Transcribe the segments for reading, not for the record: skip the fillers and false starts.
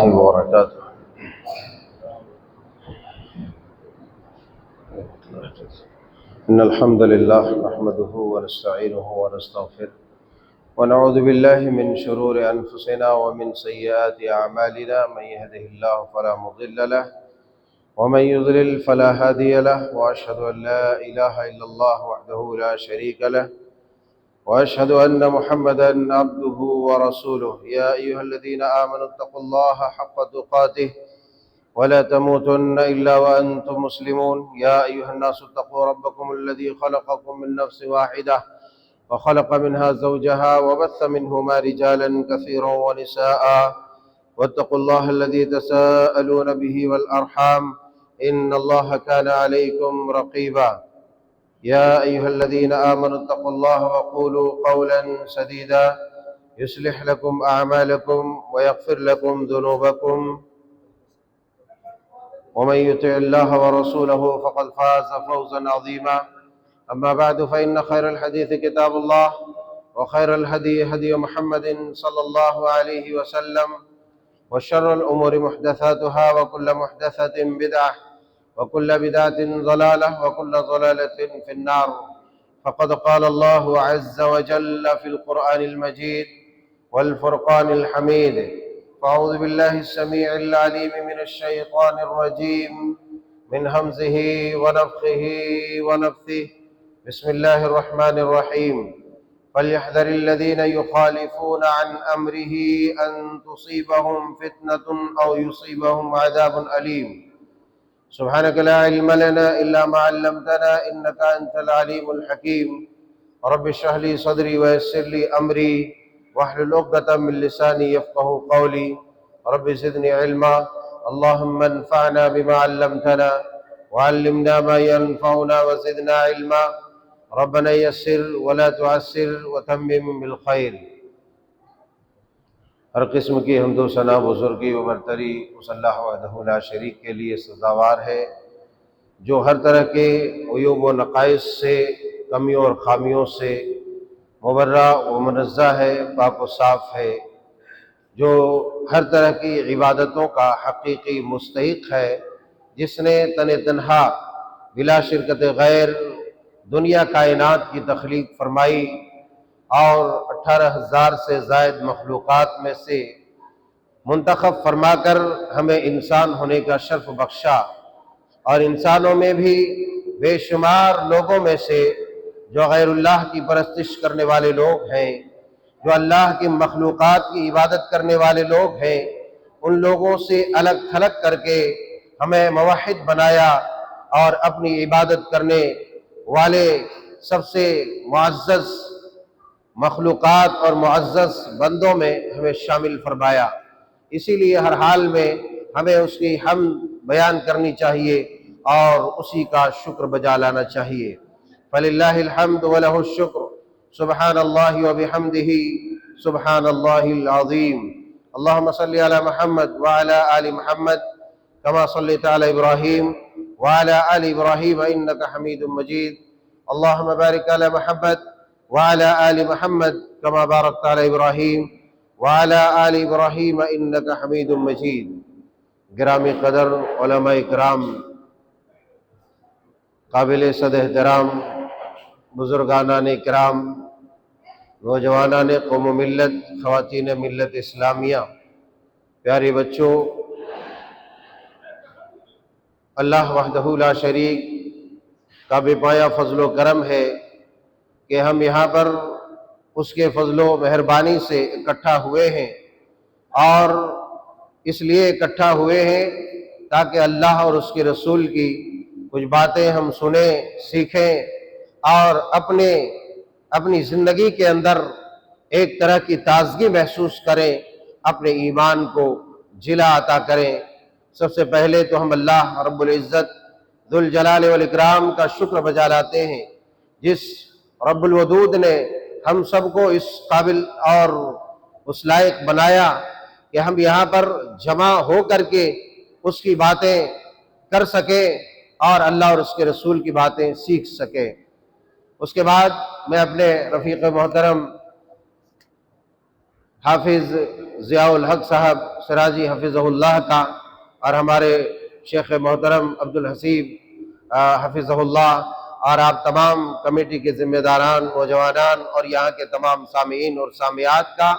وبركاته. إن الحمد لله نحمده ونستعينه ونستغفره ونعوذ بالله من شرور أنفسنا ومن سيئات أعمالنا. من يهده الله فلا مضل له ومن يضلل فلا هادي له، وأشهد أن لا إله إلا الله وحده لا شريك له، وأشهد أن محمدًا عبده ورسوله. يا أيها الذين آمنوا اتقوا الله حق تقاته ولا تموتن إلا وأنتم مسلمون. يا أيها الناس اتقوا ربكم الذي خلقكم من نفس واحدة وخلق منها زوجها وبث منهما رجالا كثيرا ونساء، واتقوا الله الذي تساءلون به والأرحام إن الله كان عليكم رقيبا. يا أيها الذين آمنوا اتقوا الله وقولوا قولا سديدا يصلح لكم أعمالكم ويغفر لكم ذنوبكم، ومن يطع الله ورسوله فقد فاز فوزا عظيما. أما بعد، فإن خير الحديث كتاب الله، وخير الهدي هدي محمد صلى الله عليه وسلم، وشر الأمور محدثاتها، وكل محدثة بدعة، وكل بدعة ضلالة، وكل ضلالة في النار. فقد قال الله عز وجل في القرآن المجيد والفرقان الحميد: فأعوذ بالله السميع العليم من الشيطان الرجيم من همزه ونفخه ونفثه. بسم الله الرحمن الرحيم. فليحذر الذين يخالفون عن أمره أن تصيبهم فتنة أو يصيبهم عذاب أليم. سبحانك لا علم لنا إلا ما علمتنا إنك أنت العليم الحكيم. رب اشرح لي صدري ويسر لي أمري واحلل عقدة من لساني يفقهوا قولي. رب زدني علما. اللهم انفعنا بما علمتنا وعلمنا ما ينفعنا وزدنا علما. ربنا يسر ولا تعسر وتمم بالخير. ہر قسم کی حمد و ثنا بزرگی و برتری اس اللہ وحدہ لا شریک کے لیے سزاوار ہے، جو ہر طرح کے عیوب و نقائص سے، کمیوں اور خامیوں سے مبرہ و منزہ ہے، پاک و صاف ہے، جو ہر طرح کی عبادتوں کا حقیقی مستحق ہے، جس نے تنہا بلا شرکت غیر دنیا کائنات کی تخلیق فرمائی اور 18,000 سے زائد مخلوقات میں سے منتخب فرما کر ہمیں انسان ہونے کا شرف بخشا، اور انسانوں میں بھی بے شمار لوگوں میں سے جو غیر اللہ کی پرستش کرنے والے لوگ ہیں، جو اللہ کی مخلوقات کی عبادت کرنے والے لوگ ہیں، ان لوگوں سے الگ تھلگ کر کے ہمیں موحد بنایا اور اپنی عبادت کرنے والے سب سے معزز مخلوقات اور معزز بندوں میں ہمیں شامل فرمایا۔ اسی لیے ہر حال میں ہمیں اس کی حمد بیان کرنی چاہیے اور اسی کا شکر بجا لانا چاہیے۔ فللہ الحمد ولہ الشکر، سبحان اللہ وبحمدہ، سبحان اللہ العظیم۔ اللہم صلی علی محمد وعلی آل محمد کما صلیت علی ابراہیم وعلی آل ابراہیم انک حمید مجید۔ اللہم بارک علی محمد وعلى آل محمد كما باركت على إبراهيم وعلى آل إبراهيم إنك حميد مجيد۔ گرامی قدر علماء اکرام، قابل صد احترام بزرگانان اکرام، نوجوانان قوم و ملت، خواتین ملت اسلامیہ، پیارے بچوں، اللہ وحدہ لا شریک کا بے پایا فضل و کرم ہے کہ ہم یہاں پر اس کے فضل و مہربانی سے اکٹھا ہوئے ہیں، اور اس لیے اکٹھا ہوئے ہیں تاکہ اللہ اور اس کے رسول کی کچھ باتیں ہم سنیں، سیکھیں اور اپنی زندگی کے اندر ایک طرح کی تازگی محسوس کریں، اپنے ایمان کو جلا عطا کریں۔ سب سے پہلے تو ہم اللہ رب العزت ذوالجلال والاکرام کا شکر بجا لاتے ہیں، جس رب الودود نے ہم سب کو اس قابل اور اس لائق بنایا کہ ہم یہاں پر جمع ہو کر کے اس کی باتیں کر سکیں اور اللہ اور اس کے رسول کی باتیں سیکھ سکیں۔ اس کے بعد میں اپنے رفیق محترم حافظ ضیاء الحق صاحب سراجی حفظہ اللہ کا، اور ہمارے شیخ محترم عبدالحسیب حفظہ اللہ، اور آپ تمام کمیٹی کے ذمہ داران، نوجوانان اور یہاں کے تمام سامعین اور سامعات کا،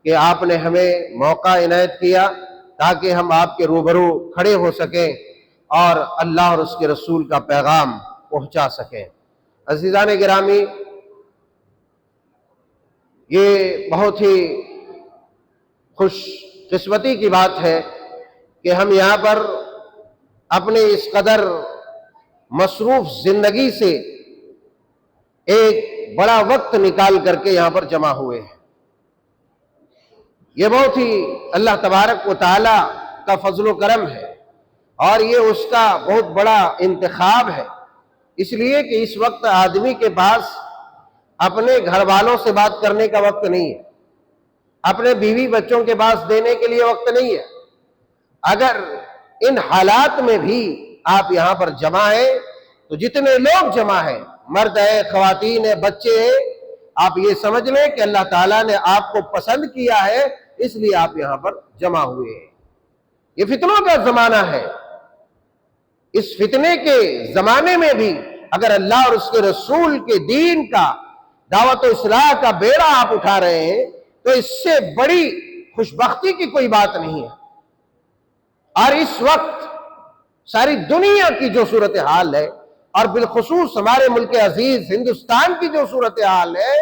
کہ آپ نے ہمیں موقع عنایت کیا تاکہ ہم آپ کے روبرو کھڑے ہو سکیں اور اللہ اور اس کے رسول کا پیغام پہنچا سکیں۔ عزیزان گرامی، یہ بہت ہی خوش قسمتی کی بات ہے کہ ہم یہاں پر اپنے اس قدر مصروف زندگی سے ایک بڑا وقت نکال کر کے یہاں پر جمع ہوئے ہیں۔ یہ بہت ہی اللہ تبارک و تعالی کا فضل و کرم ہے، اور یہ اس کا بہت بڑا انتخاب ہے، اس لیے کہ اس وقت آدمی کے پاس اپنے گھر والوں سے بات کرنے کا وقت نہیں ہے، اپنے بیوی بچوں کے پاس دینے کے لیے وقت نہیں ہے۔ اگر ان حالات میں بھی آپ یہاں پر جمع ہیں تو جتنے لوگ جمع ہیں، مرد ہیں، خواتین ہیں، بچے ہیں، آپ یہ سمجھ لیں کہ اللہ تعالیٰ نے آپ کو پسند کیا ہے، اس لیے آپ یہاں پر جمع ہوئے ہیں۔ یہ فتنوں کا زمانہ ہے، اس فتنے کے زمانے میں بھی اگر اللہ اور اس کے رسول کے دین کا، دعوت و اصلاح کا بیڑا آپ اٹھا رہے ہیں تو اس سے بڑی خوشبختی کی کوئی بات نہیں ہے۔ اور اس وقت ساری دنیا کی جو صورتحال ہے، اور بالخصوص ہمارے ملک عزیز ہندوستان کی جو صورتحال ہے،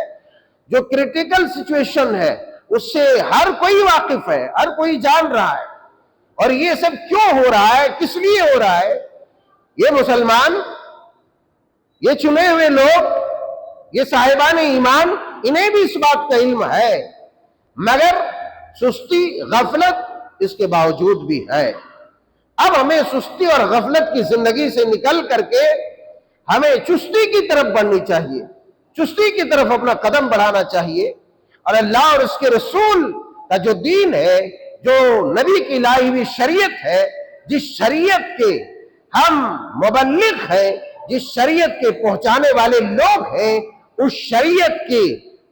جو کریٹیکل سچویشن ہے، اس سے ہر کوئی واقف ہے، ہر کوئی جان رہا ہے۔ اور یہ سب کیوں ہو رہا ہے، کس لیے ہو رہا ہے؟ یہ مسلمان، یہ چنے ہوئے لوگ، یہ صاحبان ایمان، انہیں بھی اس بات کا علم ہے، مگر سستی، غفلت اس کے باوجود بھی ہے۔ اب ہمیں سستی اور غفلت کی زندگی سے نکل کر کے ہمیں چستی کی طرف بڑھنی چاہیے، چستی کی طرف اپنا قدم بڑھانا چاہیے، اور اللہ اور اس کے رسول کا جو دین ہے، جو نبی کی لائی ہوئی شریعت ہے، جس شریعت کے ہم مبلغ ہیں، جس شریعت کے پہنچانے والے لوگ ہیں، اس شریعت کی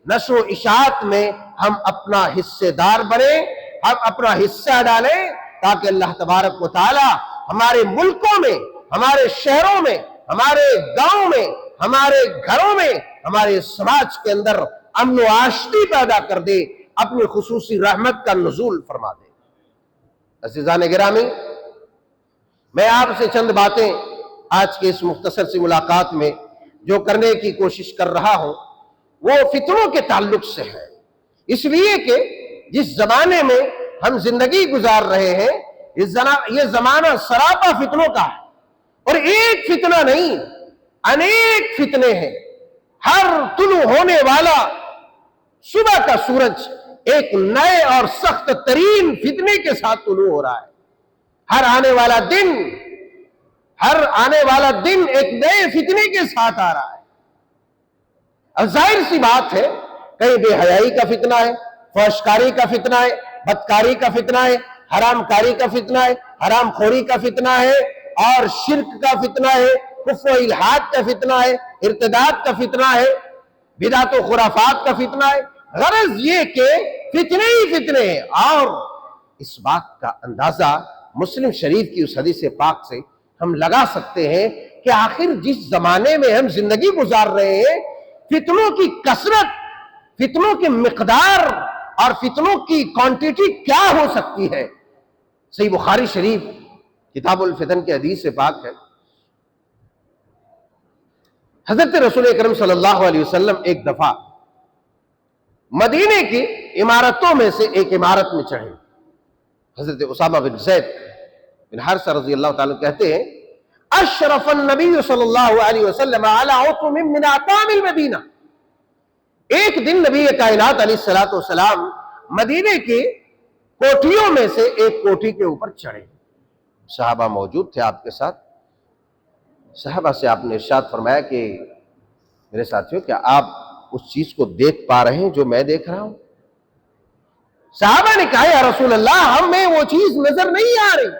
نشر و اشاعت میں ہم اپنا حصے دار بنیں، ہم اپنا حصہ ڈالیں، تاکہ اللہ تبارک و تعالی ہمارے ملکوں میں، ہمارے شہروں میں، ہمارے گاؤں میں، ہمارے گھروں میں، ہمارے سماج کے اندر امن و آشتی پیدا کر دے، اپنی خصوصی رحمت کا نزول فرما دے۔ عزیزان گرامی، میں آپ سے چند باتیں آج کے اس مختصر سی ملاقات میں جو کرنے کی کوشش کر رہا ہوں، وہ فتنوں کے تعلق سے ہے، اس لیے کہ جس زمانے میں ہم زندگی گزار رہے ہیں، یہ زمانہ سراپا فتنوں کا ہے، اور ایک فتنہ نہیں، انیک فتنے ہیں۔ ہر طلوع ہونے والا صبح کا سورج ایک نئے اور سخت ترین فتنے کے ساتھ طلوع ہو رہا ہے۔ ہر آنے والا دن ایک نئے فتنے کے ساتھ آ رہا ہے۔ اب ظاہر سی بات ہے، کہیں بے حیائی کا فتنہ ہے، فحشکاری کا فتنہ ہے، بدکاری کا فتنہ ہے، حرام کاری کا فتنہ ہے، حرام خوری کا فتنہ ہے، اور شرک کا فتنہ ہے، کفر و الحاد کا فتنہ ہے، ارتداد کا فتنہ ہے، بدعت و خرافات کا فتنہ ہے۔ غرض یہ کہ فتنے ہی فتنے ہیں، اور اس بات کا اندازہ مسلم شریف کی اس حدیث پاک سے ہم لگا سکتے ہیں کہ آخر جس زمانے میں ہم زندگی گزار رہے ہیں، فتنوں کی کثرت، فتنوں کی مقدار اور فتنوں کی کوانٹیٹی کیا ہو سکتی ہے۔ صحیح بخاری شریف کتاب الفتن کے حدیث سے پاک ہے، حضرت رسول اکرم صلی اللہ علیہ وسلم ایک دفعہ مدینے کی عمارتوں میں سے ایک عمارت میں چڑھے۔ حضرت اسامہ بن زید بن حارثہ رضی اللہ تعالیٰ کہتے ہیں، اشرف النبی صلی اللہ علیہ وسلم علی عتم من اعتام المدینہ۔ ایک دن نبی کائنات علیہ السلام مدینے کی کوٹھیوں میں سے ایک کوٹھی کے اوپر چڑھے، صحابہ موجود تھے آپ کے ساتھ۔ صحابہ سے آپ نے ارشاد فرمایا کہ میرے ساتھیوں، کیا آپ اس چیز کو دیکھ پا رہے ہیں جو میں دیکھ رہا ہوں؟ صحابہ نے کہا، یا رسول اللہ، ہمیں وہ چیز نظر نہیں آ رہی۔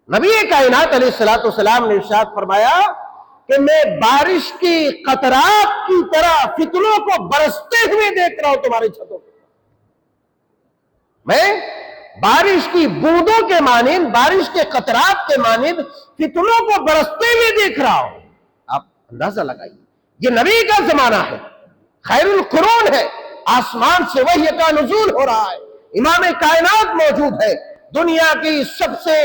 نبی کائنات علیہ السلام نے ارشاد فرمایا کہ میں بارش کی قطرات کی طرح فتنوں کو برستے ہوئے دیکھ رہا ہوں تمہاری چھتوں پہ۔ میں بارش کی بوندوں کے مانند، بارش کے قطرات کے مانند فتنوں کو برستے ہوئے دیکھ رہا ہوں۔ آپ اندازہ لگائیے، یہ نبی کا زمانہ ہے، خیر القرون ہے، آسمان سے وحی کا نزول ہو رہا ہے، امام کائنات موجود ہے، دنیا کی سب سے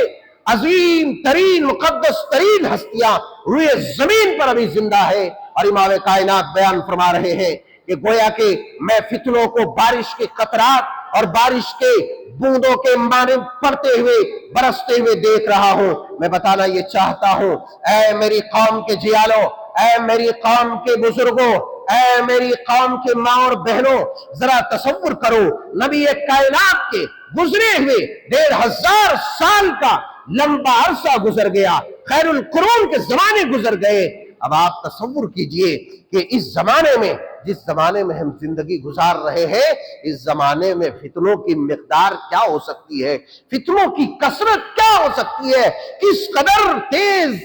عظیم ترین مقدس ترین ہستیاں روئے زمین پر ابھی زندہ ہے، اور امام کائنات بیان فرما رہے ہیں کہ گویا کہ میں فتنوں کو بارش کے قطرات اور بارش کے بوندوں کے مانند پڑتے ہوئے برستے ہوئے دیکھ رہا ہوں۔ میں بتانا یہ چاہتا ہوں، اے میری قوم کے جیالوں، اے میری قوم کے بزرگوں، اے میری قوم کے ماں اور بہنوں، ذرا تصور کرو، نبی کائنات کے گزرے ہوئے 1500 سال کا لمبا عرصہ گزر گیا، خیر القرون کے زمانے گزر گئے۔ اب آپ تصور کیجئے کہ اس زمانے میں، جس زمانے میں ہم زندگی گزار رہے ہیں، اس زمانے میں فتنوں کی مقدار کیا ہو سکتی ہے، فتنوں کی کثرت کیا ہو سکتی ہے، کس قدر تیز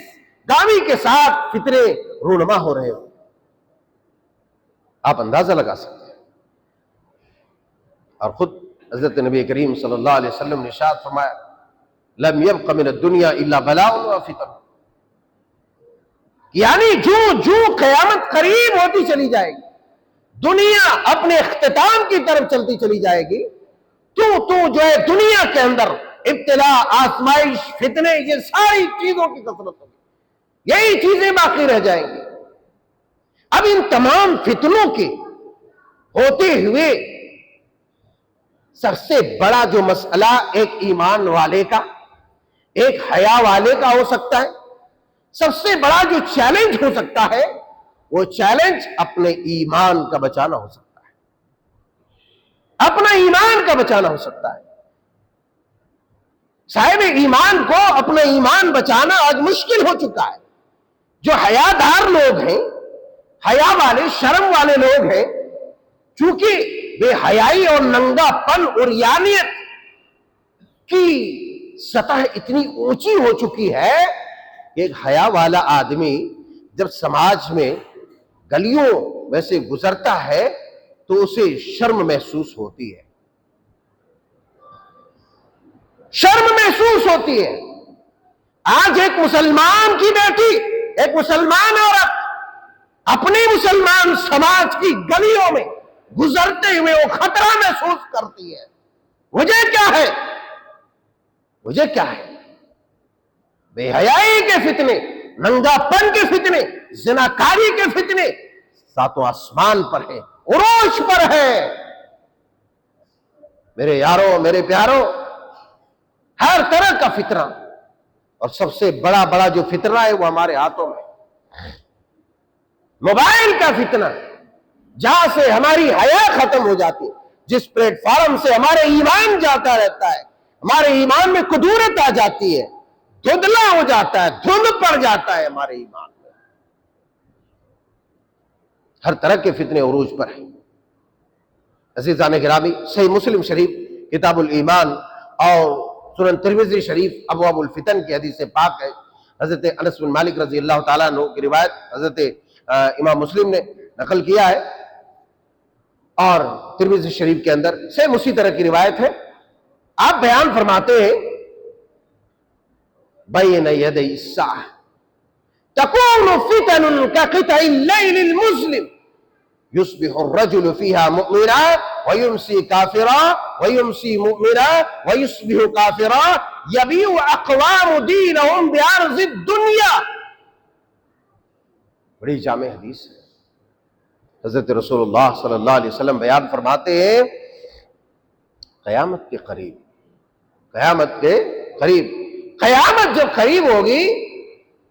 گامی کے ساتھ فتنے رونما ہو رہے ہو، آپ اندازہ لگا سکتے ہیں۔ اور خود حضرت نبی کریم صلی اللہ علیہ وسلم نے ارشاد فرمایا، لم يبق من الدنیا الا بلاء وفتن، یعنی جو قیامت قریب ہوتی چلی جائے گی، دنیا اپنے اختتام کی طرف چلتی چلی جائے گی، تو جو ہے دنیا کے اندر ابتلاء، آزمائش، فتنے، یہ ساری چیزوں کی کثرت ہوگی، یہی چیزیں باقی رہ جائیں گی۔ اب ان تمام فتنوں کے ہوتے ہوئے سب سے بڑا جو مسئلہ ایک ایمان والے کا، ایک حیا والے کا ہو سکتا ہے، سب سے بڑا جو چیلنج ہو سکتا ہے، وہ چیلنج اپنے ایمان کا بچانا ہو سکتا ہے، اپنا ایمان کا بچانا ہو سکتا ہے۔ صاحب ایمان کو اپنا ایمان بچانا آج مشکل ہو چکا ہے۔ جو حیادار لوگ ہیں، حیا والے، شرم والے لوگ ہیں، چونکہ بے حیائی اور ننگا پن اور یانیت کی سطح اتنی اونچی ہو چکی ہے کہ ایک حیا والا آدمی جب سماج میں گلیوں میں سے گزرتا ہے تو اسے شرم محسوس ہوتی ہے، شرم محسوس ہوتی ہے۔ آج ایک مسلمان کی بیٹی، ایک مسلمان عورت اپنی مسلمان سماج کی گلیوں میں گزرتے ہوئے وہ خطرہ محسوس کرتی ہے۔ وجہ کیا ہے؟ وجہ کیا ہے؟ بے حیائی کے فتنے، ننگا پن کے فتنے، زناکاری کے فتنے ساتوں آسمان پر ہے، عروج پر ہے۔ میرے یاروں، میرے پیاروں، ہر طرح کا فتنہ، اور سب سے بڑا جو فتنہ ہے وہ ہمارے ہاتھوں میں، موبائل کا فتنہ، جہاں سے ہماری حیا ختم ہو جاتی ہے، جس پلیٹ فارم سے ہمارے ایمان جاتا رہتا ہے، ہمارے ایمان میں کدورت آ جاتی ہے، دھندلا ہو جاتا ہے، دھند پڑ جاتا ہے ہمارے ایمان میں۔ ہر طرح کے فتنے عروج پر ہیں۔ عزیزان گرامی، صحیح مسلم شریف کتاب الایمان اور سنن ترمذی شریف ابواب الفتن کی حدیث پاک ہے، حضرت انس بن مالک رضی اللہ تعالیٰ عنہ کی روایت حضرت امام مسلم نے نقل کیا ہے، اور ترمذی شریف کے اندر سیم اسی طرح کی روایت ہے۔ آپ بیان فرماتے ہیں، بین یدی الساعہ تکون فتن کقطع اللیل المظلم یصبح الرجل فیہا مؤمنا ویمسی کافرا ویمسی مؤمنا ویصبح کافرا یبیع اقوام دینہم بعرض الدنیا۔ بڑی جامع حدیث ہے۔ حضرت رسول اللہ صلی اللہ علیہ وسلم بیان فرماتے ہیں، قیامت کے قریب، قیامت کے قریب، قیامت جب قریب ہوگی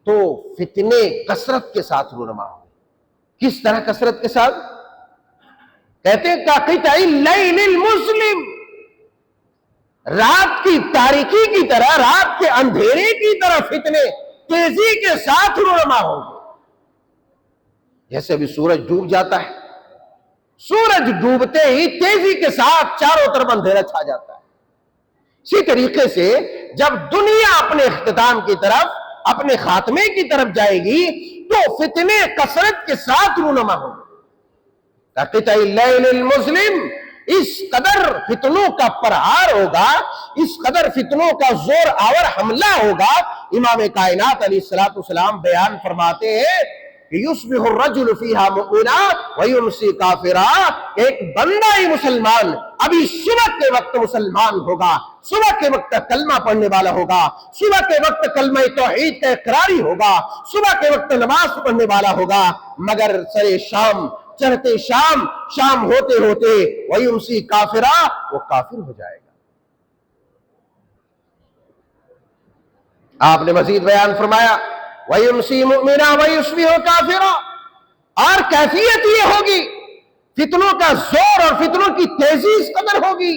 تو فتنے کثرت کے ساتھ رونما ہوگی۔ کس طرح کثرت کے ساتھ؟ کہتے ہیں کقطع اللیل المظلم، رات کی تاریکی کی طرح، رات کے اندھیرے کی طرح فتنے تیزی کے ساتھ رونما ہوگی۔ جیسے ابھی سورج ڈوب جاتا ہے، سورج ڈوبتے ہی تیزی کے ساتھ چاروں طرف اندھیرا چھا جاتا ہے، اسی طریقے سے جب دنیا اپنے اختتام کی طرف، اپنے خاتمے کی طرف جائے گی تو فتنے کثرت کے ساتھ رونما ہوں۔ کقطع اللیل المظلم اس قدر فتنوں کا پرہار ہوگا، اس قدر فتنوں کا زور آور حملہ ہوگا۔ امام کائنات علیہ الصلوۃ والسلام بیان فرماتے ہیں کہ یصبح الرجل فیہا مؤمنا ویمسی کافرا، ایک بندہ ہی مسلمان ابھی صبح کے وقت مسلمان ہوگا، صبح کے وقت کلمہ پڑھنے والا ہوگا، صبح کے وقت کلمہ توحید کا اقراری ہوگا، صبح کے وقت نماز پڑھنے والا ہوگا، مگر سر شام چڑھتے شام ہوتے ہوتے ویمسی کافرا، وہ کافر ہو جائے گا۔ آپ نے مزید بیان فرمایا وَيُمْسِي مُؤْمِنًا وَيُصْبِحُ كَافِرًا، اور کیفیت یہ ہوگی، فتنوں کا زور اور فتنوں کی تیزی اس قدر ہوگی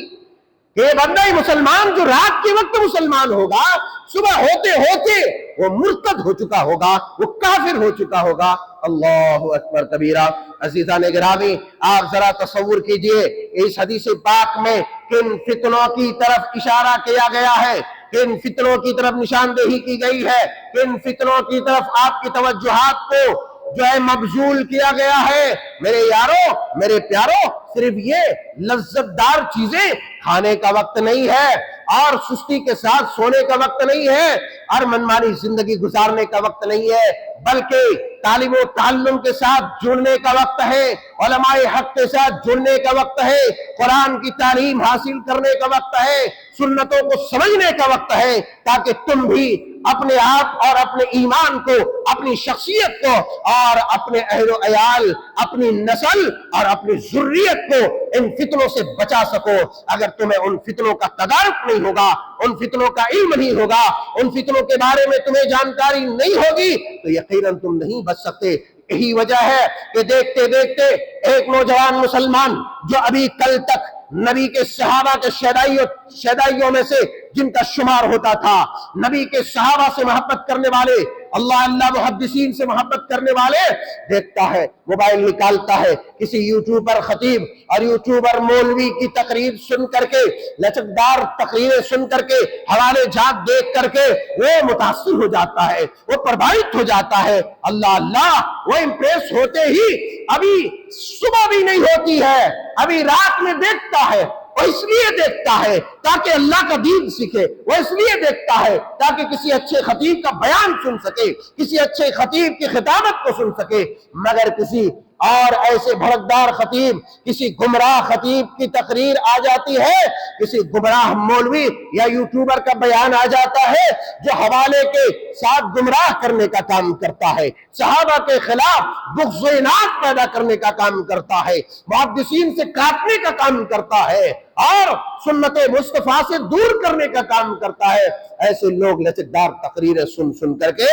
کہ یہ بندہ ہی مسلمان جو رات کے وقت مسلمان ہوگا، صبح ہوتے ہوتے وہ مرتد ہو چکا ہوگا، وہ کافر ہو چکا ہوگا۔ اللہ اکبر کبیرہ۔ عزیزان گرامی، آپ ذرا تصور کیجئے اس حدیث پاک میں کن فتنوں کی طرف اشارہ کیا گیا ہے، کن فتنوں کی طرف نشاندہی کی گئی ہے، کن فتنوں کی طرف آپ کی توجہات کو جو ہے مبذول کیا گیا ہے۔ میرے یارو، میرے پیارو، صرف یہ لذت دار چیزیں کھانے کا وقت نہیں ہے، اور سستی کے ساتھ سونے کا وقت نہیں ہے، اور منمانی زندگی گزارنے کا وقت نہیں ہے، بلکہ تعلیم و تعلم کے ساتھ جڑنے کا وقت ہے، علماء حق کے ساتھ جڑنے کا وقت ہے، قرآن کی تعلیم حاصل کرنے کا وقت ہے، سنتوں کو سمجھنے کا وقت ہے، تاکہ تم بھی اپنے آپ اور اپنے ایمان کو، اپنی شخصیت کو، اور اپنے اہل و عیال، اپنی نسل اور اپنی ذریت کو ان فتنوں سے بچا سکو۔ اگر تمہیں ان فتنوں کا تدارک نہیں ہوگا، ان فتنوں کا علم نہیں ہوگا، ان فتنوں کے بارے میں تمہیں جانکاری نہیں ہوگی، تو یقیناً تم نہیں بچ سکتے۔ یہی وجہ ہے کہ دیکھتے دیکھتے ایک نوجوان مسلمان جو ابھی کل تک نبی کے صحابہ کے شیدائیوں میں سے جن کا شمار ہوتا تھا، نبی کے صحابہ سے محبت کرنے والے، اللہ محدثین سے محبت کرنے والے، دیکھتا ہے موبائل نکالتا ہے کسی یوٹیوبر خطیب اور یوٹیوبر مولوی کی تقریر سن کر کے، لچکدار تقریریں سن کر کے، حوالے جات دیکھ کر کے وہ متاثر ہو جاتا ہے، وہ پربھاوت ہو جاتا ہے۔ اللہ، وہ امپریس ہوتے ہی ابھی صبح بھی نہیں ہوتی ہے، ابھی رات میں دیکھتا ہے۔ وہ اس لیے دیکھتا ہے تاکہ اللہ کا دین سیکھے، وہ اس لیے دیکھتا ہے تاکہ کسی اچھے خطیب کا بیان سن سکے، کسی اچھے خطیب کی خطابت کو سن سکے، مگر کسی اور ایسے بھڑکدار خطیب، کسی گمراہ خطیب کی تقریر آ جاتی ہے، کسی گمراہ مولوی یا یوٹیوبر کا بیان آ جاتا ہے جو حوالے کے ساتھ گمراہ کرنے کا کام کرتا ہے، صحابہ کے خلاف بغض و عناد پیدا کرنے کا کام کرتا ہے، محدثین سے کاٹنے کا کام کرتا ہے، اور سنت مصطفیٰ سے دور کرنے کا کام کرتا ہے۔ ایسے لوگ لچکدار تقریریں سن کر کے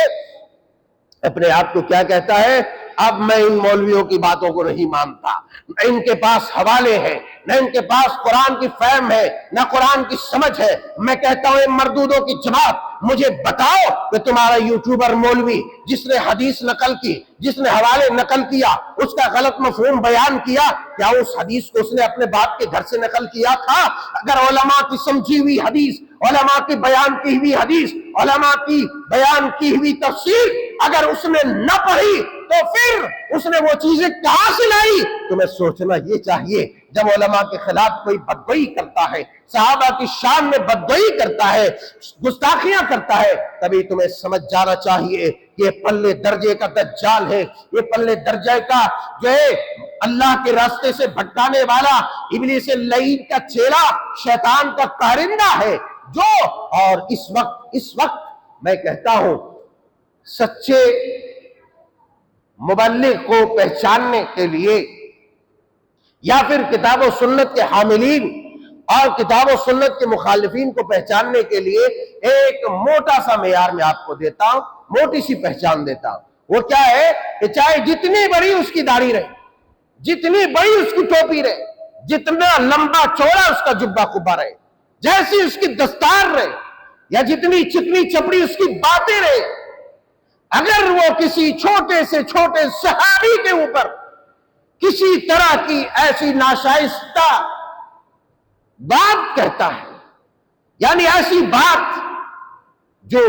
اپنے آپ کو کیا کہتا ہے، اب میں ان مولویوں کی باتوں کو نہیں مانتا، نہ ان کے پاس حوالے ہیں، نہ ان کے پاس قرآن کی فہم ہے، نہ قرآن کی سمجھ ہے۔ میں کہتا ہوں اے مردودوں کی جماعت، مجھے بتاؤ کہ تمہارا یوٹیوبر مولوی جس نے حدیث نقل کی، جس نے حوالے نقل کیا، اس کا غلط مفہوم بیان کیا، کیا اس حدیث کو اس نے اپنے باپ کے گھر سے نقل کیا تھا؟ اگر علماء کی سمجھی ہوئی حدیث، علماء کی بیان کی ہوئی حدیث، علماء کی بیان کی ہوئی تفسیر اگر اس نے نہ پڑھی تو پھر اس نے وہ چیزیں کہاں سے لائی؟ تمہیں سوچنا یہ چاہیے، جب علماء کے خلاف کوئی بدگوئی کرتا ہے، صحابہ کی شان میں بدگوئی کرتا ہے، گستاخیاں کرتا ہے، تبھی تمہیں سمجھ جانا چاہیے یہ پلے درجے کا دجال ہے، یہ پلے درجے کا جو ہے اللہ کے راستے سے بھٹکانے والا ابلیس لعین کا چیلا، شیطان کا کارندہ ہے، جو اور اس وقت میں کہتا ہوں سچے مبلغ کو پہچاننے کے لیے، یا پھر کتاب و سنت کے حاملین اور کتاب و سنت کے مخالفین کو پہچاننے کے لیے ایک موٹا سا معیار میں آپ کو دیتا ہوں، موٹی سی پہچان دیتا ہوں۔ وہ کیا ہے کہ چاہے جتنی بڑی اس کی داڑھی رہے، جتنی بڑی اس کی ٹوپی رہے، جتنا لمبا چوڑا اس کا جبہ قبہ رہے، جیسی اس کی دستار رہے، یا جتنی چکنی چپڑی اس کی باتیں رہے، اگر وہ کسی چھوٹے سے چھوٹے صحابی کے اوپر کسی طرح کی ایسی ناشائستہ بات کہتا ہے، یعنی ایسی بات جو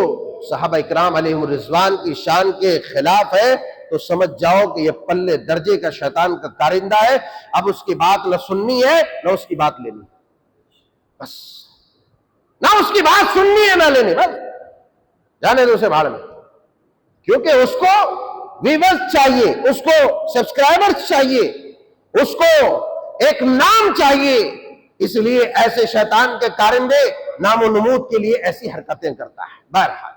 صحابہ اکرام علیہم الرضوان کی شان کے خلاف ہے، تو سمجھ جاؤ کہ یہ پلے درجے کا شیطان کا کارندہ ہے. اب اس کی بات نہ سننی ہے نہ اس کی بات لینی، بس نہ اس کی بات سننی ہے نہ لینی، بس جانے دو اسے بھاڑ میں. کیونکہ اس کو ویورز چاہیے، اس کو سبسکرائبرز چاہیے، اس کو ایک نام چاہیے. اس لیے ایسے شیطان کے کارندے نام و نمود کے لیے ایسی حرکتیں کرتا ہے. بہرحال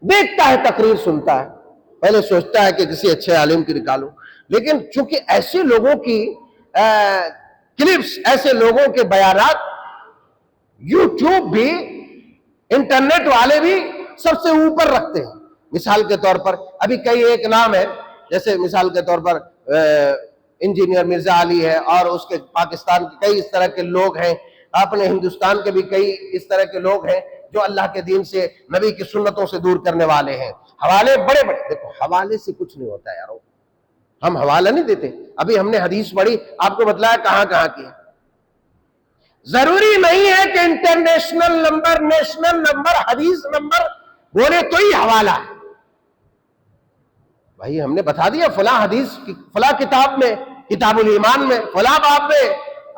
دیکھتا ہے، تقریر سنتا ہے، پہلے سوچتا ہے کہ کسی اچھے عالم کی نکالوں، لیکن چونکہ ایسے لوگوں کی کلپس، ایسے لوگوں کے بیانات یوٹیوب بھی، انٹرنیٹ والے بھی سب سے اوپر رکھتے ہیں. مثال کے طور پر ابھی کئی ایک نام ہے، جیسے مثال کے طور پر انجینئر مرزا علی ہے، اور اس کے پاکستان کے کئی اس طرح کے لوگ ہیں، اپنے ہندوستان کے بھی کئی اس طرح کے لوگ ہیں جو اللہ کے دین سے، نبی کی سنتوں سے دور کرنے والے ہیں. حوالے بڑے بڑے، دیکھو حوالے سے کچھ نہیں ہوتا یارو، ہم حوالہ نہیں دیتے. ابھی ہم نے حدیث پڑھی، آپ کو بتلایا کہاں کہاں کی ہے. ضروری نہیں ہے کہ انٹرنیشنل نمبر، نیشنل نمبر، حدیث نمبر بولے تو ہی حوالہ ہے. بھائی ہم نے بتا دیا فلاں حدیث فلاں کتاب میں، کتاب الایمان میں، فلاں باب میں،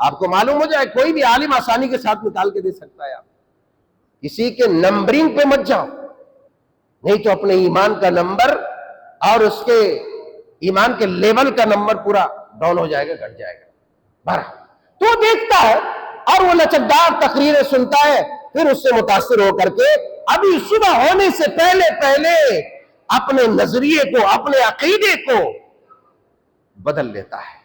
آپ کو معلوم ہو جائے. کوئی بھی عالم آسانی کے ساتھ نکال کے دے سکتا ہے. آپ کسی کے نمبرنگ پہ مت جاؤ، نہیں تو اپنے ایمان کا نمبر اور اس کے ایمان کے لیول کا نمبر پورا ڈاؤن ہو جائے گا، گھٹ جائے گا. بہرحال تو دیکھتا ہے اور وہ لچکدار تقریریں سنتا ہے، پھر اس سے متاثر ہو کر کے ابھی صبح ہونے سے پہلے اپنے نظریے کو، اپنے عقیدے کو بدل لیتا ہے.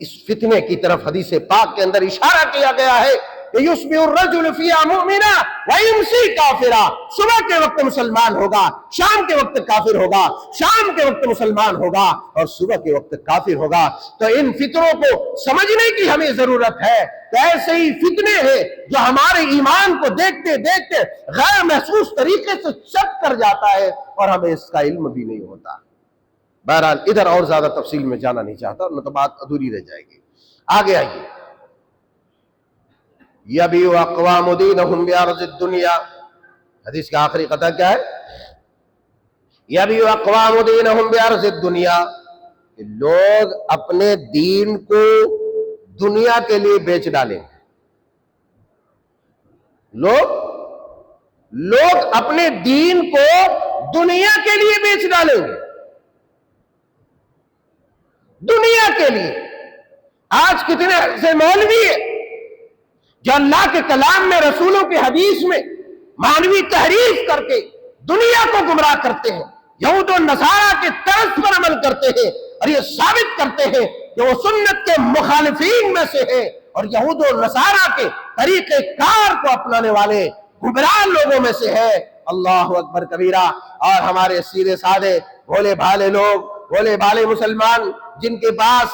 اس فتنے کی طرف حدیث پاک کے اندر اشارہ کیا گیا ہے کہ یصبح الرجل فیہا مؤمنا ویمسی کافرا. صبح کے وقت مسلمان ہوگا، شام کے وقت کافر ہوگا، شام کے وقت مسلمان ہوگا اور صبح کے وقت کافر ہوگا. تو ان فتنوں کو سمجھنے کی ہمیں ضرورت ہے کہ ایسے ہی فتنے ہیں جو ہمارے ایمان کو دیکھتے دیکھتے غیر محسوس طریقے سے شک کر جاتا ہے اور ہمیں اس کا علم بھی نہیں ہوتا. بہرحال ادھر اور زیادہ تفصیل میں جانا نہیں چاہتا، نہ تو بات ادھوری رہ جائے گی. آگے آئیے. یبیع اقوام دینہم بعرض الدنیا، حدیث کا آخری قطعہ کیا ہے؟ یبیع اقوام دینہم بعرض الدنیا، لوگ اپنے دین کو دنیا کے لیے بیچ ڈالیں. لوگ اپنے دین کو دنیا کے لیے بیچ ڈالیں گے، دنیا کے لیے. آج کتنے ایسے مولوی ہیں جو اللہ کے کلام میں، رسولوں کے حدیث میں معنوی تحریف کر کے دنیا کو گمراہ کرتے ہیں، یہود و نصارہ کے طرز پر عمل کرتے ہیں اور یہ ثابت کرتے ہیں کہ وہ سنت کے مخالفین میں سے ہیں اور یہود و نصارہ کے طریقہ کار کو اپنانے والے گمراہ لوگوں میں سے ہے. اللہ اکبر کبیرہ. اور ہمارے سیدھے سادے بھولے بھالے لوگ، بھولے بھالے مسلمان، جن کے پاس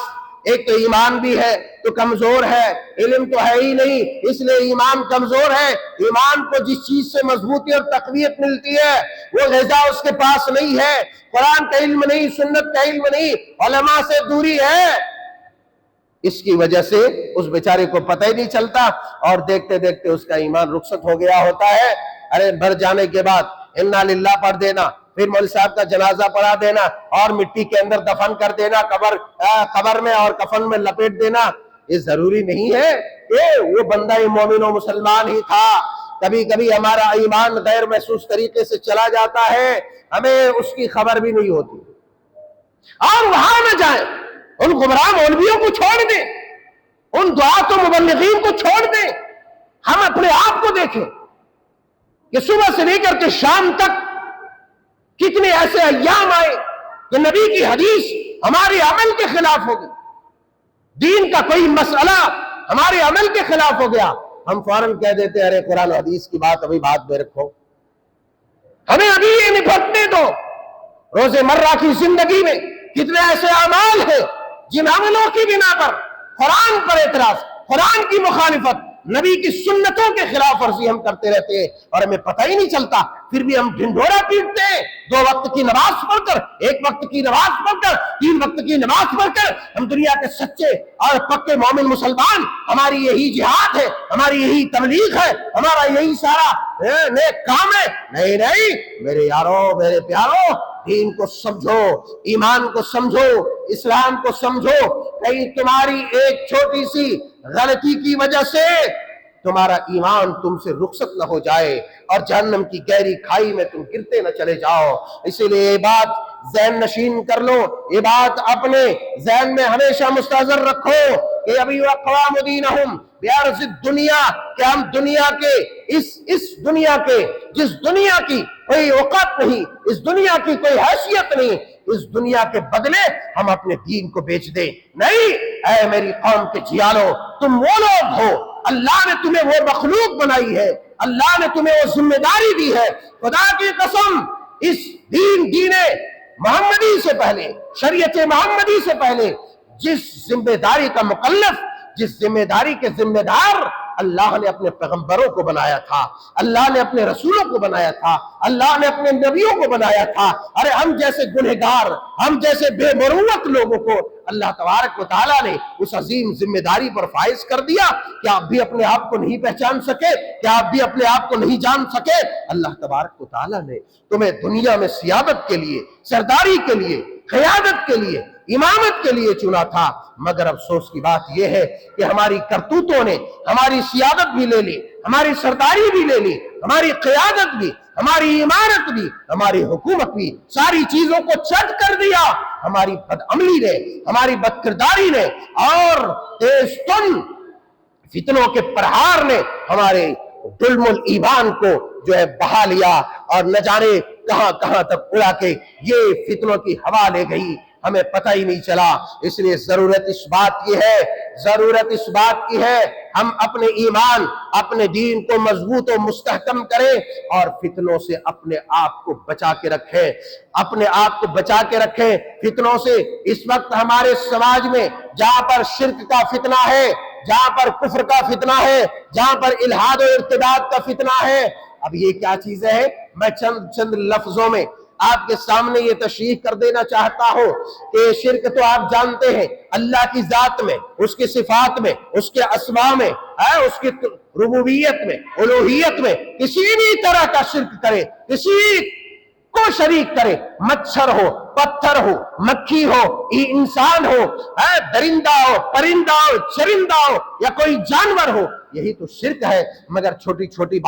ایک تو ایمان بھی ہے تو کمزور ہے، علم تو ہے ہی نہیں، اس لیے ایمان کمزور ہے. ایمان کو جس چیز سے مضبوطی اور تقویت ملتی ہے وہ غذا اس کے پاس نہیں ہے. قرآن کا علم نہیں، سنت کا علم نہیں، علماء سے دوری ہے. اس کی وجہ سے اس بیچارے کو پتہ ہی نہیں چلتا اور دیکھتے دیکھتے اس کا ایمان رخصت ہو گیا ہوتا ہے. ارے مر جانے کے بعد انا للہ پڑھ دینا، پھر مولوی صاحب کا جنازہ پڑھا دینا اور مٹی کے اندر دفن کر دینا، قبر میں اور کفن میں لپیٹ دینا. یہ ضروری نہیں ہے کہ وہ بندہ مومن و مسلمان ہی تھا. کبھی کبھی ہمارا ایمان غیر محسوس طریقے سے چلا جاتا ہے، ہمیں اس کی خبر بھی نہیں ہوتی. اور وہاں نہ جائیں، ان گمراہ مولویوں کو چھوڑ دیں، ان دعات و مبلغین کو چھوڑ دیں. ہم اپنے آپ کو دیکھیں کہ صبح سے لے کر کے شام تک کتنے ایسے ایام آئے کہ نبی کی حدیث ہمارے عمل کے خلاف ہو گئی، دین کا کوئی مسئلہ ہمارے عمل کے خلاف ہو گیا. ہم فوراً کہہ دیتے ارے قرآن حدیث کی بات ابھی بعد میں رکھو، ہمیں ابھی یہ نپٹنے دو. روز مرہ کی زندگی میں کتنے ایسے اعمال ہیں جن عملوں کی بنا پر قرآن پر اعتراض، قرآن کی مخالفت، نبی کی سنتوں کے خلاف ورزی ہم کرتے رہتے ہیں اور ہمیں پتہ ہی نہیں چلتا. پھر بھی ہم ڈھنڈورا پیٹتے ہیں. 2 وقت کی نماز پڑھ کر، 1 وقت کی نماز پڑھ کر، 3 وقت کی نماز پڑھ کر ہم دنیا کے سچے اور پکے مومن مسلمان. ہماری یہی جہاد ہے، ہماری یہی تبلیغ ہے، ہمارا یہی سارا نیک کام ہے. نہیں میرے یاروں، میرے پیاروں، دین کو سمجھو، ایمان کو سمجھو، اسلام کو سمجھو. کہیں تمہاری ایک چھوٹی سی غلطی کی وجہ سے تمہارا ایمان تم سے رخصت نہ ہو جائے اور جہنم کی گہری کھائی میں تم گرتے نہ چلے جاؤ. اسی لیے یہ بات ذہن نشین کر لو، یہ بات اپنے ذہن میں ہمیشہ مستحضر رکھو کہ ابھی اقوام دینہم بیارض دنیا، کہ ہم دنیا کے اس دنیا کے، جس دنیا کی کوئی اوقات نہیں، اس دنیا کی کوئی حیثیت نہیں، اس دنیا کے بدلے ہم اپنے دین کو بیچ دیں. نہیں، اے میری قوم کے جیالو، تم وہ لوگ ہو، اللہ نے تمہیں وہ مخلوق بنائی ہے، اللہ نے تمہیں وہ ذمہ داری دی ہے. خدا کی قسم، اس دین محمدی سے پہلے، شریعت محمدی سے پہلے جس ذمہ داری کا مکلف، جس ذمہ داری کے ذمہ دار اللہ نے اپنے پیغمبروں کو بنایا تھا، اللہ نے اپنے رسولوں کو بنایا تھا، اللہ نے اپنے نبیوں کو بنایا تھا. ارے ہم جیسے گنہگار، ہم جیسے بے مروت لوگوں کو اللہ تبارک و تعالیٰ نے اس عظیم ذمہ داری پر فائز کر دیا. کیا آپ بھی اپنے آپ کو نہیں پہچان سکے؟ کیا آپ بھی اپنے آپ کو نہیں جان سکے؟ اللہ تبارک و تعالیٰ نے تمہیں دنیا میں سیادت کے لیے، سرداری کے لیے، قیادت کے لیے، امامت کے لیے چنا تھا. مگر افسوس کی بات یہ ہے کہ ہماری کرتوتوں نے ہماری سیادت بھی لے لی، ہماری سرداری بھی لے لی، ہماری قیادت بھی، ہماری عمارت بھی، ہماری حکومت بھی، ساری چیزوں کو چٹ کر دیا. ہماری بدعملی نے، ہماری بدکرداری نے اور تیز تن فتنوں کے پرہار نے ہمارے ظلم الایمان کو جو ہے بہا لیا اور نہ جانے کہاں کہاں تک اڑا کے یہ فتنوں کی ہوا لے گئی، ہمیں پتہ ہی نہیں چلا. اس لیے ضرورت اس بات کی ہے ہم اپنے ایمان، اپنے دین کو مضبوط و مستحکم کریں اور فتنوں سے اپنے آپ کو بچا کے رکھیں، اپنے آپ کو بچا کے رکھیں فتنوں سے. اس وقت ہمارے سماج میں جہاں پر شرک کا فتنہ ہے، جہاں پر کفر کا فتنہ ہے، جہاں پر الحاد و ارتداد کا فتنہ ہے. اب یہ کیا چیزیں ہیں؟ میں چند لفظوں میں آپ کے سامنے یہ تشریح کر دینا چاہتا ہوں کہ شرک تو آپ جانتے ہیں، اللہ کی ذات میں، اس کی صفات میں، اس کے اسماء میں، اس کی ربوبیت میں، الوہیت میں کسی بھی طرح کا شرک کرے، کسی کو شریک کرے، مچھر ہو، پتھر ہو، مکھی ہو، انسان ہو، درندہ ہو، پرندہ ہو، چرندہ ہو یا کوئی جانور ہو، یہی تو شرک ہے. مگر چھوٹی چھوٹی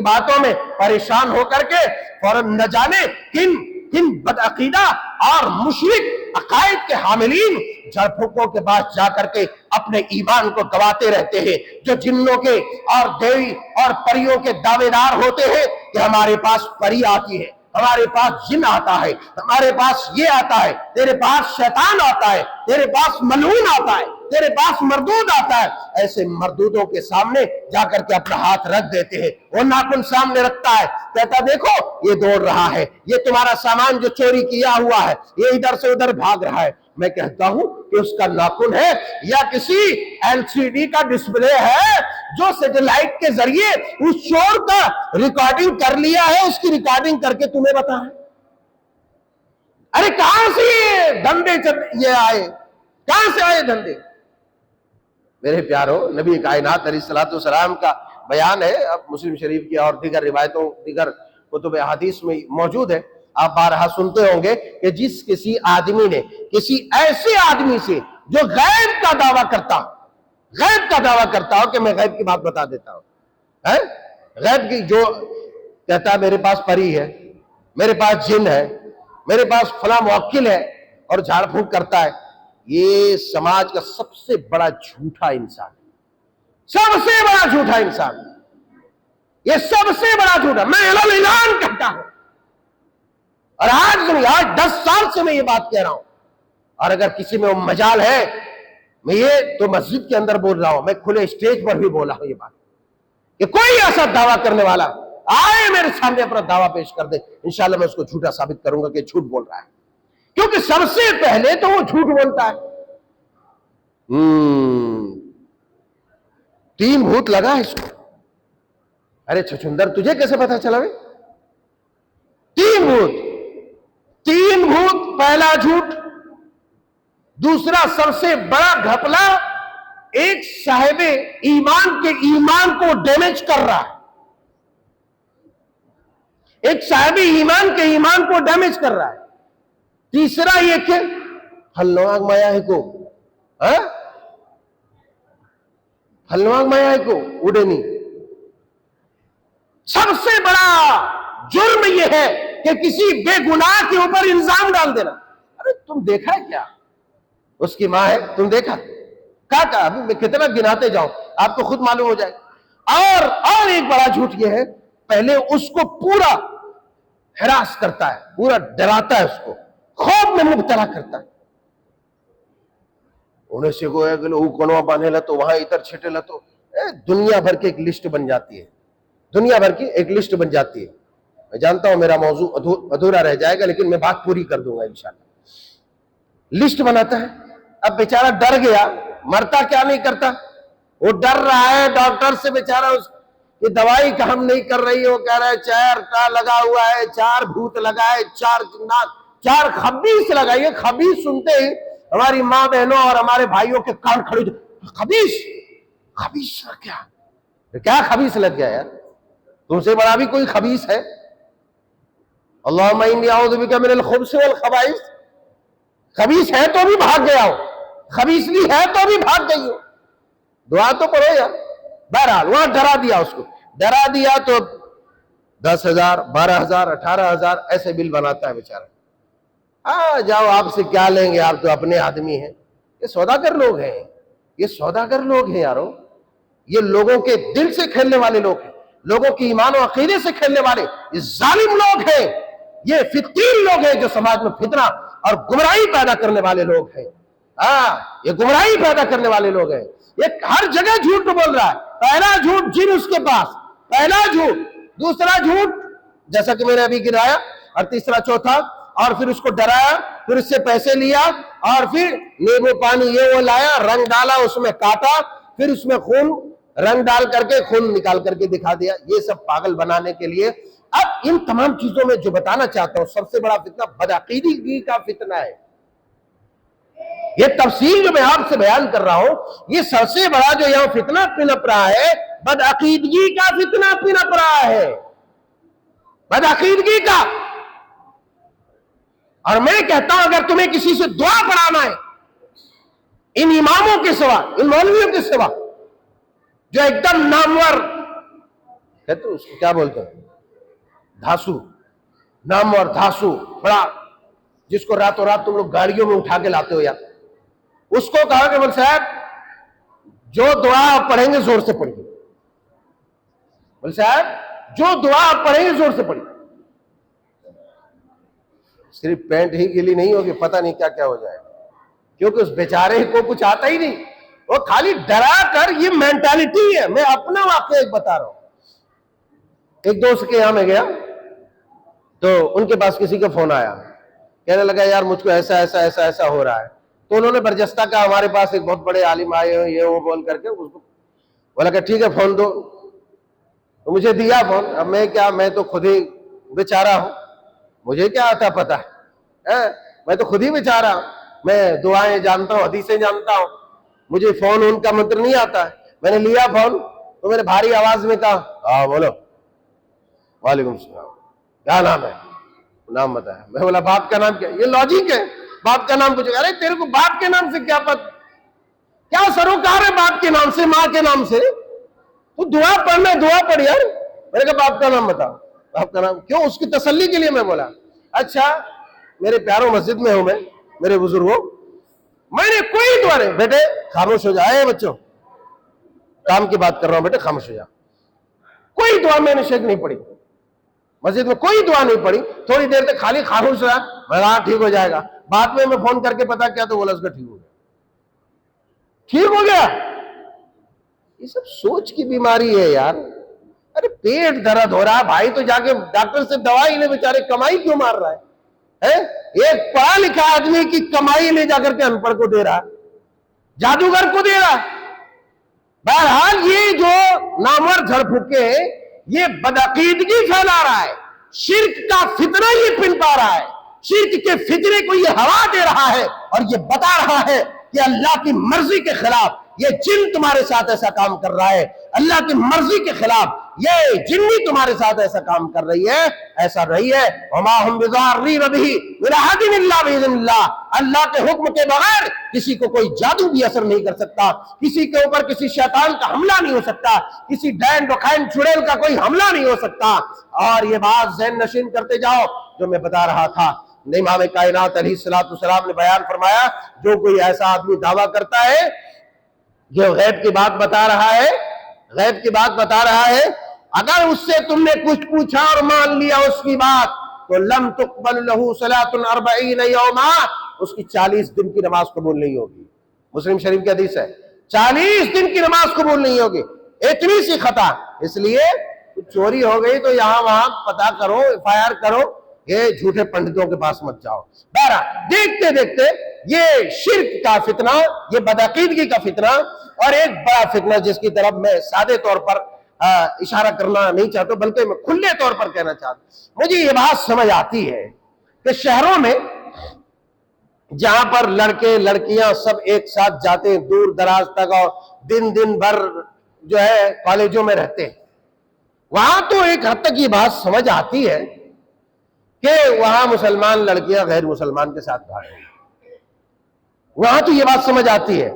باتوں میں پریشان ہو کر کے فوراً نہ جانے کن بدعقیدہ اور مشرک عقائد کے حاملین جڑ پھوکوں کے پاس جا کر کے اپنے ایمان کو گواتے رہتے ہیں، جو جنوں کے اور دیوی اور پریوں کے دعوے دار ہوتے ہیں کہ ہمارے پاس پری آتی ہے، ہمارے پاس جن آتا ہے، ہمارے پاس یہ آتا ہے، تیرے پاس شیطان آتا ہے، تیرے پاس ملعون آتا ہے، تیرے پاس مردود آتا ہے. ایسے مردودوں کے سامنے جا کر کے اپنا ہاتھ رکھ دیتے ہیں. وہ ناخن سامنے رکھتا ہے، کہتا دیکھو یہ دوڑ رہا ہے، یہ تمہارا سامان جو چوری کیا ہوا ہے یہ ادھر سے ادھر بھاگ رہا ہے. میں کہتا ہوں کہ اس کا ناخن ہے یا کسی LCD کا ڈسپلے ہے جو سیٹلائٹ کے ذریعے اس چور کا ریکارڈنگ کر لیا ہے، اس کی ریکارڈنگ کر کے تمہیں بتا ہے. ارے کہاں سے یہ دھندے یہ آئے؟ کہاں سے آئے دھندے؟ میرے پیارو، نبی کائنات علیہ الصلوۃ والسلام کا بیان ہے، اب مسلم شریف کی اور دیگر روایتوں، دیگر کتب حدیث میں موجود ہے. آپ بارہا سنتے ہوں گے کہ جس کسی آدمی نے کسی ایسے آدمی سے جو غیب کا دعویٰ کرتا ہو کہ میں غیب کی بات بتا دیتا ہوں، غیب کی، جو کہتا ہے میرے پاس پری ہے، میرے پاس جن ہے، میرے پاس فلاں موکل ہے اور جھاڑ پھونک کرتا ہے، یہ سماج کا سب سے بڑا جھوٹا انسان ہے. سب سے بڑا جھوٹا انسان، یہ سب سے بڑا جھوٹا. میں اعلان کہتا ہوں، اور آج 10 سال سے میں یہ بات کہہ رہا ہوں، اور اگر کسی میں وہ مجال ہے، میں یہ تو مسجد کے اندر بول رہا ہوں، میں کھلے اسٹیج پر بھی بولا ہوں یہ بات، کہ کوئی ایسا دعویٰ کرنے والا آئے میرے سامنے اپنا دعویٰ پیش کر دے، انشاءاللہ میں اس کو جھوٹا ثابت کروں گا کہ جھوٹ بول رہا ہے، کیونکہ سب سے پہلے تو وہ جھوٹ بولتا ہے. 3 بھوت لگا اس کو. ارے چھچندر، تجھے کیسے پتا چلا؟ 3 بھوت. پہلا جھوٹ. دوسرا سب سے بڑا گھپلا، ایک صاحب ایمان کے ایمان کو ڈیمیج کر رہا ہے، ایک صاحب ایمان کے ایمان کو ڈیمیج کر رہا ہے. تیسرا یہ کہ پھلنواگ مایا ہے کو پھلنواگ مایا ہے کو اڑے نہیں. سب سے بڑا جرم یہ ہے کہ کسی بے گناہ کے اوپر الزام ڈال دینا. ارے تم دیکھا ہے کیا؟ اس کی ماں ہے، تم دیکھا کیا؟ ابھی میں کتنا گناتے جاؤں آپ کو خود معلوم ہو جائے. اور ایک بڑا جھوٹ یہ ہے، پہلے اس کو پورا ہراس کرتا ہے، پورا ڈراتا ہے، اس کو خوف میں مبتلا کرتا ہے. انہیں سے کو ہے کہ وہ کنواں باندھے لا تو وہاں ادھر چھٹے لا تو دنیا بھر کی ایک لسٹ بن جاتی ہے. دنیا بھر کی ایک لسٹ بن جاتی ہے. میں جانتا ہوں میرا موضوع ادھورا رہ جائے گا، لیکن میں بات پوری کر دوں گا انشاءاللہ. لسٹ بناتا ہے. اب بیچارہ ڈر گیا، مرتا کیا نہیں کرتا، وہ ڈر رہا ہے ڈاکٹر سے. بیچارہ کہ دوائی کام نہیں کر رہی ہے، وہ کہہ رہا ہے 4 ٹا لگا ہوا ہے، 4 بھوت لگا ہے، 4 جنات، 4 خبیث لگائیے. خبیث سنتے ہی ہماری ماں بہنوں اور ہمارے بھائیوں کے کان کھڑے ہو جائے. خبیث کیا خبیث لگ گیا یار؟ تم سے بڑا بھی کوئی خبیث ہے؟ اللہم انی اعوذ بک من الخبث والخبائث. خبیث ہے تو بھی بھاگ گیا ہو، خبیثلی ہے تو بھی بھاگ گئی ہو. دعا تو پڑھو یار. بہرحال وہاں ڈرا دیا، اس کو ڈرا دیا تو 10,000 12,000 18,000 ایسے بل بناتا ہے بیچارہ. جاؤ آپ سے کیا لیں گے، آپ تو اپنے آدمی ہیں. یہ سوداگر لوگ ہیں، یہ سوداگر لوگ ہیں یارو. یہ لوگوں کے دل سے کھیلنے والے لوگ ہیں، لوگوں کی ایمان و عقیدے سے کھیلنے والے یہ ظالم لوگ ہیں. یہ فتین لوگ ہیں جو سماج میں فتنہ اور گمراہی پیدا کرنے والے لوگ ہیں. یہ گمراہی پیدا کرنے والے لوگ ہیں. یہ ہر جگہ جھوٹ بول رہا ہے. پہلا جھوٹ جن اس کے پاس، پہلا جھوٹ. دوسرا جھوٹ جیسا کہ میں نے ابھی گرایا، اور تیسرا چوتھا، اور پھر اس کو ڈرایا، پھر اس سے پیسے لیا، اور پھر نیبو پانی یہ وہ لایا، رنگ ڈالا، اس میں کاٹا، پھر اس میں خون رنگ ڈال کر کے خون نکال کر کے دکھا دیا. یہ سب پاگل بنانے کے لیے. اب ان تمام چیزوں میں جو بتانا چاہتا ہوں، سب سے بڑا فتنہ بدعقیدگی کا فتنہ ہے. یہ تفصیل جو میں آپ سے بیان کر رہا ہوں، یہ سب سے بڑا جو یہاں فتنہ پنپ رہا ہے، بدعقیدگی کا فتنہ پنپ رہا ہے. بدعقیدگی کا. اور میں کہتا ہوں اگر تمہیں کسی سے دعا پڑھانا ہے، ان اماموں کے سوا، ان مولویوں کے سوا، جو ایک دم نامور کہتے اس کو کیا بولتے ہیں، دھاسو، نامور دھاسو، بڑا جس کو راتوں رات تم لوگ گاڑیوں میں اٹھا کے لاتے ہو یار، اس کو کہا کہ بول صاحب جو دعا آپ پڑھیں گے زور سے پڑھیے. بول صاحب جو دعا آپ پڑھیں گے زور سے پڑھیے. صرف پینٹ ہی گیلی نہیں ہوگی، پتہ نہیں کیا کیا ہو جائے، کیونکہ اس بیچارے کو کچھ آتا ہی نہیں. وہ خالی ڈرا کر، یہ مینٹالٹی ہے. میں اپنا واقعہ ایک بتا رہا ہوں. ایک دوست کے یہاں میں گیا تو ان کے پاس کسی کا فون آیا، کہنے لگا یار مجھ کو ایسا ایسا ایسا ایسا ہو رہا ہے. تو انہوں نے برجستہ کہا ہمارے پاس ایک بہت بڑے عالم آئے ہیں، یہ وہ بول کر کے اس کو بولا کہ ٹھیک ہے فون دو. تو مجھے دیا فون. اب میں کیا، میں تو خود ہی بیچارہ ہوں، مجھے کیا آتا پتا ہے، میں تو خود ہی بیچارہ ہوں. میں دعائیں جانتا ہوں، حدیثیں جانتا ہوں، مجھے فون ان کا منتر نہیں آتا ہے. میں نے لیا فون تو میں نے بھاری آواز میں کہا ہاں بولو. وعلیکم السلام، کیا نام ہے؟ نام بتایا. میں بولا باپ کا نام کیا؟ یہ لاجک ہے، باپ کا نام پوچھے. ارے تیرے کو باپ کے نام سے کیا پتہ، کیا سروکار ہے باپ کے نام سے، ماں کے نام سے؟ تو دعا پڑھنا، دعا پڑھ یار. میں نے کہا باپ کا نام بتا. باپ کا نام کیوں؟ اس کی تسلی کے لیے میں بولا اچھا میرے پیاروں مسجد میں ہوں میں، میرے بزرگوں، میں نے کوئی دعا نہیں. بیٹے خاموش ہو جائے، بچوں کام کی بات کر رہا ہوں، بیٹے خاموش ہو جا. کوئی دعا میں نے شیخ نہیں پڑھی مسجد میں، کوئی دعا نہیں پڑھی. تھوڑی دیر تک خالی خاموش رہا. میں کہا ٹھیک ہو جائے گا. بعد میں فون کر کے پتا کیا تو بولا اس کا ٹھیک ہو گیا. ٹھیک ہو گیا. یہ سب سوچ کی بیماری ہے یار. ارے پیٹ درد ہو رہا ہے بھائی تو جا کے ڈاکٹر سے دوائی لے، بیچارے کمائی کیوں مار رہا ہے؟ ایک پڑھا لکھا آدمی کی کمائی لے جا کر کے ان پڑھ کو دے رہا، جادوگر کو دے رہا. بہرحال یہ جو نامور جھڑ پھکے ہیں، یہ بدعقیدگی پھیلا رہا ہے، شرک کا فتنہ یہ پنپا رہا ہے، شرک کے فتنے کو یہ ہوا دے رہا ہے، اور یہ بتا رہا ہے کہ اللہ کی مرضی کے خلاف یہ جن تمہارے ساتھ ایسا کام کر رہا ہے، اللہ کی مرضی کے خلاف یہ جنی تمہارے ساتھ ایسا کام کر رہی ہے، ایسا رہی ہے۔ وما هم بضارین بہ من احد الا باذن اللہ، اللہ کے حکم کے بغیر کسی کو کوئی جادو بھی اثر نہیں کر سکتا، کسی کے اوپر کسی شیطان کا حملہ نہیں ہو سکتا، کسی ڈین ڈوکھائن چڑیل کا کوئی حملہ نہیں ہو سکتا۔ اور یہ بات ذہن نشین کرتے جاؤ جو میں بتا رہا تھا، امام کائنات علیہ السلام نے بیان فرمایا، جو کوئی ایسا آدمی دعویٰ کرتا ہے جو غیب کی بات بتا رہا ہے، غیب کی بات بتا رہا ہے، اگر اس سے تم نے کچھ پوچھا اور مان لیا اس کی بات، تو لم تقبل له صلاۃ 40 یوما، اس کی 40 دن کی نماز قبول نہیں ہوگی۔ مسلم شریف کی حدیث ہے، 40 دن کی نماز قبول نہیں ہوگی۔ اتنی سی خطا، اس لیے چوری ہو گئی تو یہاں وہاں پتہ کرو، FIR کرو، یہ جھوٹے پنڈتوں کے پاس مت جاؤ۔ بہرحال دیکھتے دیکھتے یہ شرک کا فتنہ، یہ بدعقیدگی کا فتنہ، اور ایک بڑا فتنہ جس کی طرف میں سادے طور پر اشارہ کرنا نہیں چاہتا بلکہ میں کھلے طور پر کہنا چاہتا ہوں۔ مجھے یہ بات سمجھ آتی ہے کہ شہروں میں جہاں پر لڑکے لڑکیاں سب ایک ساتھ جاتے ہیں دور دراز تک اور دن بھر جو ہے کالجوں میں رہتے ہیں، وہاں تو ایک حد تک یہ بات سمجھ آتی ہے کہ وہاں مسلمان لڑکیاں غیر مسلمان کے ساتھ بھاگ رہی ہیں، وہاں تو یہ بات سمجھ آتی ہے۔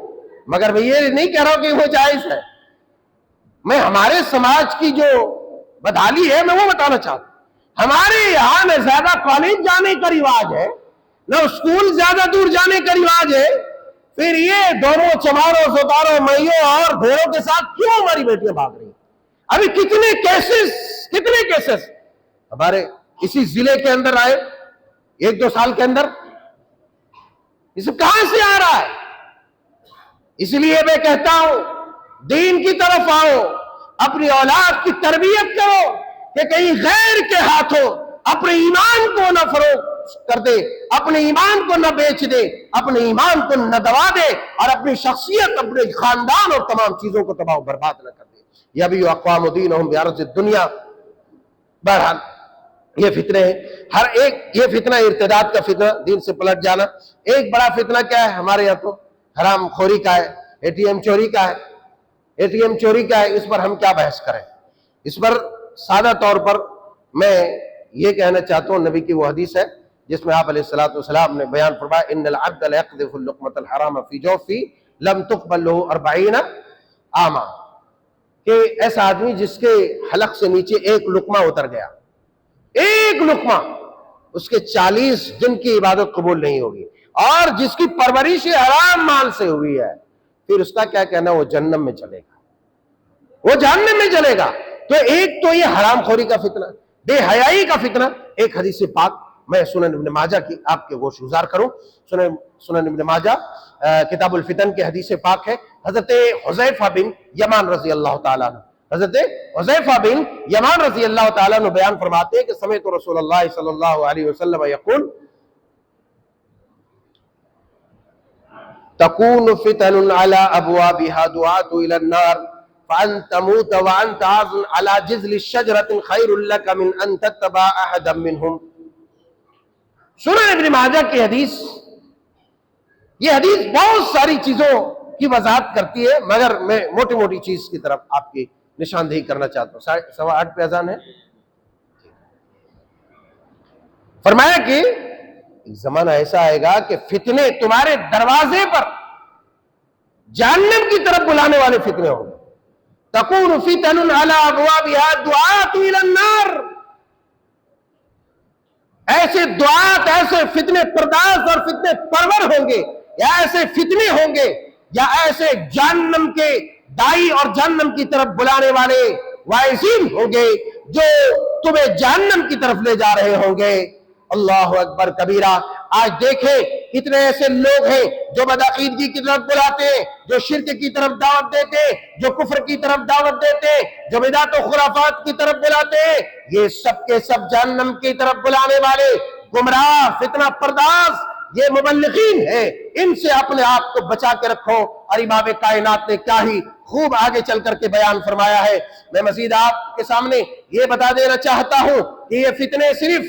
مگر میں یہ نہیں کہہ رہا ہوں کہ وہ جائز ہے، میں ہمارے سماج کی جو بدحالی ہے میں وہ بتانا چاہتا ہوں۔ ہمارے یہاں نہ زیادہ کالج جانے کا رواج ہے، نہ اسکول زیادہ دور جانے کا رواج ہے، پھر یہ دونوں چماروں ستاروں میوں اور بھیڑوں کے ساتھ کیوں ہماری بیٹیاں بھاگ رہی ہیں؟ ابھی کتنے کیسز ہمارے اسی ضلع کے اندر آئے 1-2 سال کے اندر، یہ سب کہاں سے آ رہا ہے؟ اس لیے میں کہتا ہوں دین کی طرف آؤ، اپنی اولاد کی تربیت کرو کہ کہیں غیر کے ہاتھوں اپنے ایمان کو نہ فروغ کر دے، اپنے ایمان کو نہ بیچ دے، اپنے ایمان کو نہ دبا دے، اور اپنی شخصیت، اپنے خاندان اور تمام چیزوں کو تباہ و برباد نہ کر دے۔ یبی اقوام دینہم بعرض الدنیا۔ بہرحال یہ فتنے ہیں، ہر ایک یہ فتنہ ارتداد کا فتنہ، دین سے پلٹ جانا۔ ایک بڑا فتنہ کیا ہے ہمارے یہاں تو حرام خوری کا ہے، ATM چوری کا ہے۔ ATM چوری کا ہے، اس پر ہم کیا بحث کریں؟ اس پر سادہ طور پر میں یہ کہنا چاہتا ہوں، نبی کی وہ حدیث ہے جس میں آپ علیہ السلام نے بیان فرمایا ان العبد لیقذف اللقمۃ الحرام فی جوفی لم تقبل له 40 عاما، کہ ایسا آدمی جس کے حلق سے نیچے ایک لقمہ اتر گیا، ایک لقمہ، اس کے 40 دن کی عبادت قبول نہیں ہوگی، اور جس کی پرورش حرام مال سے ہوئی ہے پھر اس کا کیا کہنا، وہ جہنم میں چلے گا، وہ جہنم میں چلے گا۔ تو ایک تو یہ حرام خوری کا فتنہ، بے حیائی کا فتنہ۔ ایک حدیث پاک میں سنن ابن ماجہ کی آپ کے گوش گزار کروں، سنن ابن ماجہ کتاب الفتن کے حدیث پاک ہے، حضرت حذیفہ بن یمان رضی اللہ تعالیٰ عنہ، حضرت حذیفہ بن یمان رضی اللہ تعالیٰ عنہ بیان فرماتے ہیں کہ سمعت رسول اللہ صلی اللہ علیہ وسلم یقول تکون فتن علی ابوابها دعاة الى النار فان تموت وانت عاض على جذل الشجرة خیر لك من ان تتبع احدا منهم۔ سنن ابن ماجہ کی حدیث، یہ حدیث بہت ساری چیزوں کی وضاحت کرتی ہے، مگر میں موٹی موٹی چیز کی طرف آپ کی نشاندہی کرنا چاہتا ہوں۔ 8:15 پہ اذان ہے۔ فرمایا کہ ایک زمانہ ایسا آئے گا کہ فتنے تمہارے دروازے پر جہنم کی طرف بلانے والے فتنے ہوں گے۔ تکون فتن علی ابوابها دعاة الى النار، ایسے دعات، ایسے فتنے پرداز اور فتنے پرور ہوں گے، یا ایسے فتنے ہوں گے، یا ایسے جہنم کے دائی اور جہنم کی طرف بلانے والے واعظین ہوں گے جو تمہیں جہنم کی طرف لے جا رہے ہوں گے۔ اللہ اکبر کبیرہ۔ آج دیکھیں کتنے ایسے لوگ ہیں جو بدعقیدگی کی طرف بلاتے ہیں، جو شرک کی طرف دعوت دیتے ہیں، جو کفر کی طرف دعوت دیتے ہیں، جو بدعت و خرافات کی طرف بلاتے ہیں، یہ سب کے سب جہنم کی طرف بلانے والے گمراہ فتنہ پرداز یہ مبلغین ہیں۔ ان سے اپنے آپ کو بچا کے رکھو۔ اور امام کائنات نے کیا ہی خوب آگے چل کر کے بیان فرمایا ہے۔ میں مزید آپ کے سامنے یہ بتا دینا چاہتا ہوں کہ یہ فتنے صرف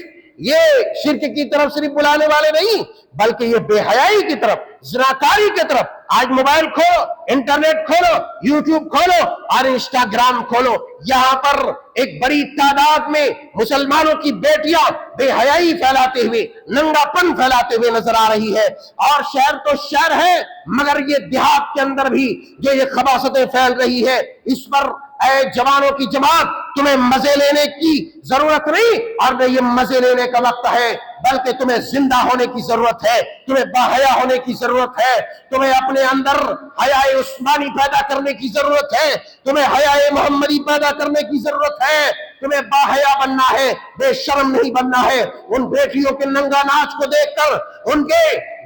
یہ شرک کی طرف صرف بلانے والے نہیں، بلکہ یہ بے حیائی کی طرف، زناکاری کی طرف، آج موبائل کھولو، انٹرنیٹ کھولو، یوٹیوب کھولو اور انسٹاگرام کھولو، یہاں پر ایک بڑی تعداد میں مسلمانوں کی بیٹیاں بے حیائی پھیلاتے ہوئے، ننگا پن پھیلاتے ہوئے نظر آ رہی ہے۔ اور شہر تو شہر ہے، مگر یہ دیہات کے اندر بھی جو یہ خباثتیں پھیل رہی ہے، اس پر اے جوانوں کی جماعت تمہیں مزے لینے کی ضرورت نہیں، اور نہ یہ مزے لینے کا وقت ہے، بلکہ تمہیں زندہ ہونے کی ضرورت ہے، تمہیں باحیا ہونے کی ضرورت ہے، تمہیں اپنے اندر حیائے عثمانی پیدا کرنے کی ضرورت ہے، تمہیں حیائے محمدی پیدا کرنے کی ضرورت ہے، تمہیں باحیا بننا ہے، بے شرم نہیں بننا ہے۔ ان بیٹیوں کے ننگا ناچ کو دیکھ کر، ان کے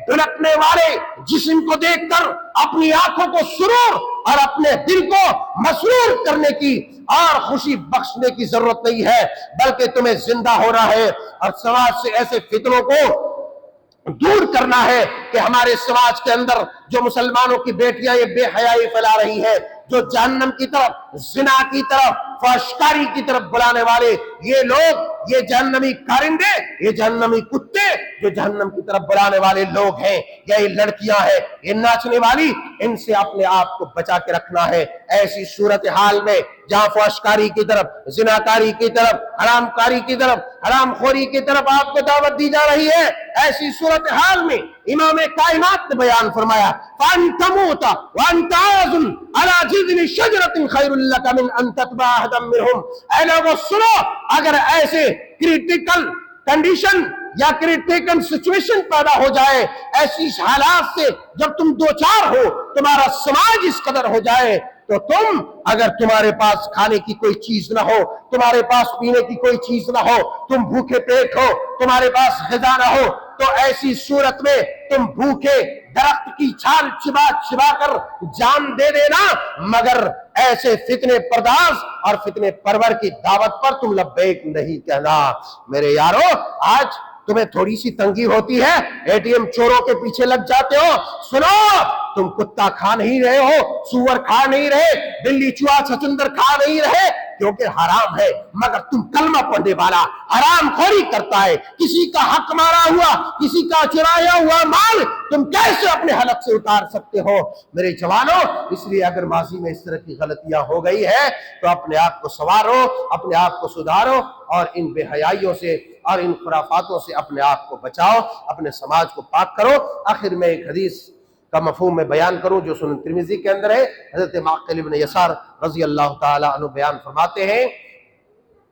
دھڑکنے والے جسم کو دیکھ کر اپنی آنکھوں کو سرور اور اپنے دل کو مسرور کرنے کی اور خوشی بخشنے کی ضرورت نہیں ہے، بلکہ تمہیں زندہ ہونا ہے اور سماج سے ایسے فتنوں کو دور کرنا ہے کہ ہمارے سماج کے اندر جو مسلمانوں کی بیٹیاں یہ بے حیائی پھیلا رہی ہے، جو جہنم کی طرف، زنا کی طرف، فحشکاری کی طرف بلانے والے یہ لوگ، یہ جہنمی کارندے، یہ جہنمی کتے جو جہنم کی طرف بلانے والے لوگ ہیں، یا یہ لڑکیاں ہیں، یہ ناچنے والی، ان سے اپنے آپ کو بچا کے رکھنا ہے۔ ایسی صورتحال میں جہاں فحشکاری کی طرف، زناکاری کی طرف، حرام کاری کی طرف، حرام خوری کی طرف آپ کو دعوت دی جا رہی ہے، ایسی صورتحال میں امام کائنات نے بیان فرمایا فَأَن تَمُوتَ وَأَنْتَ عَازٌ عَلَى جِذْعِ شَجْرَةٍ خَيْرٌ لَكَ مِنْ أَن تَتْبَعَ أَحَدًا مِّنْهُمْ۔ اے لوگو سنو، اگر ایسے کریٹیکل کنڈیشن یا کریٹیکل سچویشن پیدا ہو جائے، ایسی حالات سے جب تم دوچار ہو، تمہارا سماج اس قدر ہو جائے، تو تم اگر تمہارے پاس کھانے کی کوئی چیز نہ ہو، تمہارے پاس پینے کی کوئی چیز نہ ہو، تم بھوکے پیٹ ہو، تمہارے پاس غذا نہ ہو، تو ایسی صورت میں تم بھوکے درخت کی چھال چبا چبا کر جان دے دینا، مگر ایسے فتنے پرداز اور فتنے پرور کی دعوت پر تم لبیک نہیں کہنا۔ میرے یارو، آج تمہیں تھوڑی سی تنگی ہوتی ہے، اے ٹی ایم چوروں کے پیچھے لگ جاتے ہو، سنو، تم کتا کھا نہیں رہے ہو، سور کھا نہیں رہے، بلی چوہا چھچندر کھا نہیں رہے، کیونکہ حرام ہے، مگر تم کلمہ پڑھنے والا حرام خوری کرتا ہے، کسی کا حق مارا ہوا، کسی کا چرایا ہوا مال تم کیسے اپنے حلق سے اتار سکتے ہو؟ میرے جوانوں، اس لیے اگر ماضی میں اس طرح کی غلطیاں ہو گئی ہے تو اپنے آپ کو سنوارو، اپنے آپ کو سدھارو، اور ان بے حیائیوں سے اور ان خرافاتوں سے اپنے آپ کو بچاؤ، اپنے سماج کو پاک کرو۔ آخر میں ایک حدیث کا مفہوم میں بیان کروں جو سنن ترمذی کے اندر ہے۔ حضرت معقل ابن یسار رضی اللہ تعالی عنہ بیان فرماتے ہیں،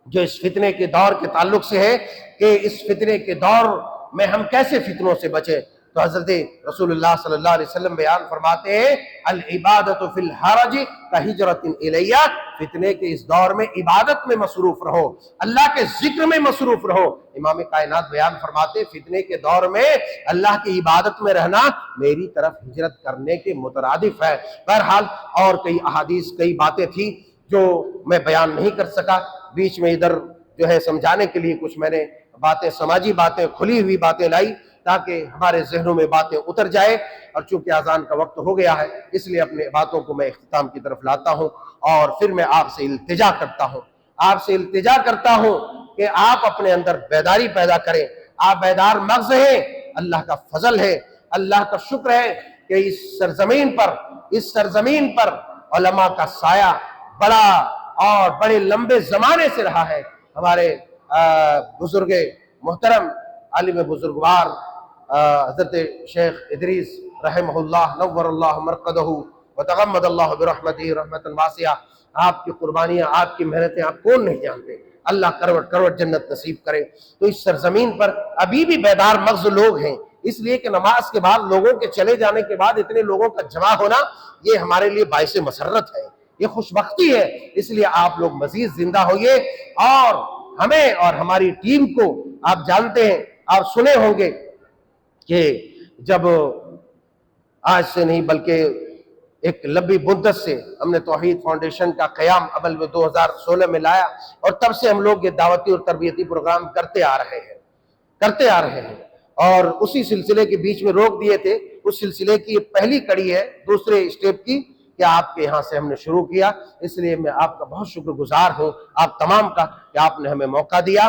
جو اس فتنے کے دور کے تعلق سے ہے کہ اس فتنے کے دور میں ہم کیسے فتنوں سے بچیں، تو حضرت رسول اللہ صلی اللہ علیہ وسلم بیان فرماتے ہیں العبادت فی الحرج کہجرۃ الیہ، فتنے کے اس دور میں عبادت میں مصروف رہو، اللہ کے ذکر میں مصروف رہو۔ امام کائنات بیان فرماتے فتنے کے دور میں اللہ کی عبادت میں رہنا میری طرف ہجرت کرنے کے مترادف ہے۔ بہرحال اور کئی احادیث، کئی باتیں تھیں جو میں بیان نہیں کر سکا، بیچ میں ادھر جو ہے سمجھانے کے لیے کچھ میں نے باتیں، سماجی باتیں، کھلی ہوئی باتیں لائی تاکہ ہمارے ذہنوں میں باتیں اتر جائے، اور چونکہ اذان کا وقت ہو گیا ہے اس لیے اپنے باتوں کو میں اختتام کی طرف لاتا ہوں، اور پھر میں آپ سے التجا کرتا ہوں کہ آپ اپنے اندر بیداری پیدا کریں۔ آپ بیدار مغز ہیں، اللہ کا فضل ہے، اللہ کا شکر ہے کہ اس سرزمین پر علماء کا سایہ بڑا اور بڑے لمبے زمانے سے رہا ہے۔ ہمارے بزرگ محترم، عالم بزرگوار حضرت شیخ ادریس رحمہ اللہ، نور اللہ مرقدہ وتغمد اللہ برحمتہ رحمۃ واسعہ، آپ کی قربانیاں، آپ کی محنتیں آپ کون نہیں جانتے، اللہ کروڑ کروڑ جنت نصیب کرے۔ تو اس سرزمین پر ابھی بھی بیدار مغز لوگ ہیں، اس لیے کہ نماز کے بعد لوگوں کے چلے جانے کے بعد اتنے لوگوں کا جمع ہونا یہ ہمارے لیے باعث مسرت ہے، یہ خوش بختی ہے۔ اس لیے آپ لوگ مزید زندہ ہوئیے، اور ہمیں اور ہماری ٹیم کو آپ جانتے ہیں، آپ سنے ہوں گے کہ جب آج سے نہیں بلکہ ایک لمبی مدت سے ہم نے توحید فاؤنڈیشن کا قیام عمل میں 2016 میں لایا، اور تب سے ہم لوگ یہ دعوتی اور تربیتی پروگرام کرتے آ رہے ہیں، اور اسی سلسلے کے بیچ میں روک دیے تھے۔ اس سلسلے کی پہلی کڑی ہے دوسرے اسٹیپ کی کہ آپ کے یہاں سے ہم نے شروع کیا، اس لیے میں آپ کا بہت شکر گزار ہوں آپ تمام کا کہ آپ نے ہمیں موقع دیا،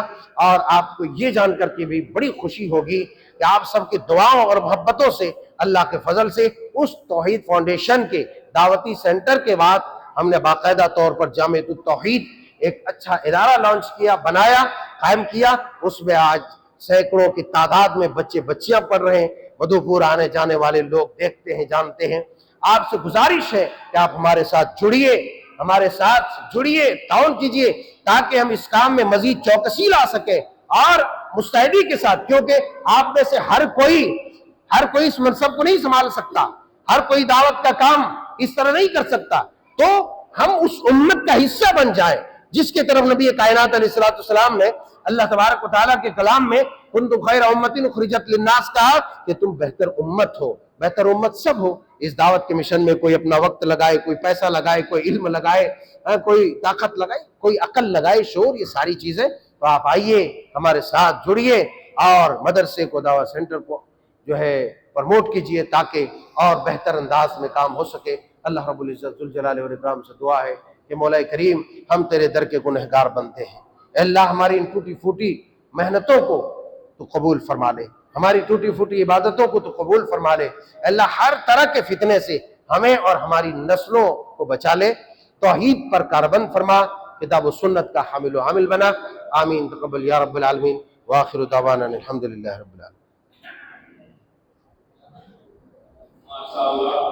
اور آپ کو یہ جان کر کے بھی بڑی خوشی ہوگی کہ آپ سب کی دعاؤں اور محبتوں سے اللہ کے فضل سے اس توحید فاؤنڈیشن کے دعوتی سینٹر کے بعد ہم نے باقاعدہ طور پر جامعۃ التوحید ایک اچھا ادارہ لانچ کیا، بنایا، قائم کیا۔ اس میں آج سینکڑوں کی تعداد میں بچے بچیاں پڑھ رہے ہیں، مدھوپور آنے جانے والے لوگ دیکھتے ہیں، جانتے ہیں۔ آپ سے گزارش ہے کہ آپ ہمارے ساتھ جڑیے، تعاون کیجئے تاکہ ہم اس کام میں مزید چوکسی لا سکیں اور مستعدی کے ساتھ، کیونکہ آپ میں سے ہر کوئی اس منصب کو نہیں سنبھال سکتا، ہر کوئی دعوت کا کام اس طرح نہیں کر سکتا، تو ہم اس امت کا حصہ بن جائیں جس کے طرف نبی کائنات علیہ السلام نے اللہ تبارک و تعالیٰ کے کلام میں کنتم خیر امۃ اخرجت للناس کہا کہ تم بہتر امت ہو۔ بہتر امت سب ہو، اس دعوت کے مشن میں کوئی اپنا وقت لگائے، کوئی پیسہ لگائے، کوئی علم لگائے، کوئی طاقت لگائے، کوئی عقل لگائے، شعور، یہ ساری چیزیں۔ تو آپ آئیے، ہمارے ساتھ جڑیے اور مدرسے کو، دعوت سینٹر کو جو ہے پروموٹ کیجئے تاکہ اور بہتر انداز میں کام ہو سکے۔ اللہ رب العزت ذوالجلال والاکرام سے دعا ہے کہ مولا کریم ہم تیرے در کے گنہگار بنتے ہیں، اے اللہ ہماری ان ٹوٹی پھوٹی محنتوں کو تو قبول فرما لے، ہماری ٹوٹی پھوٹی عبادتوں کو تو قبول فرما لے، اے اللہ ہر طرح کے فتنے سے ہمیں اور ہماری نسلوں کو بچا لے، توحید پر کاربند فرما، کتاب و سنت کا حامل و عامل بنا۔ آمین تقبل یا رب العالمین، وآخر دعوانا الحمدللہ رب العالمین۔ ماشاءاللہ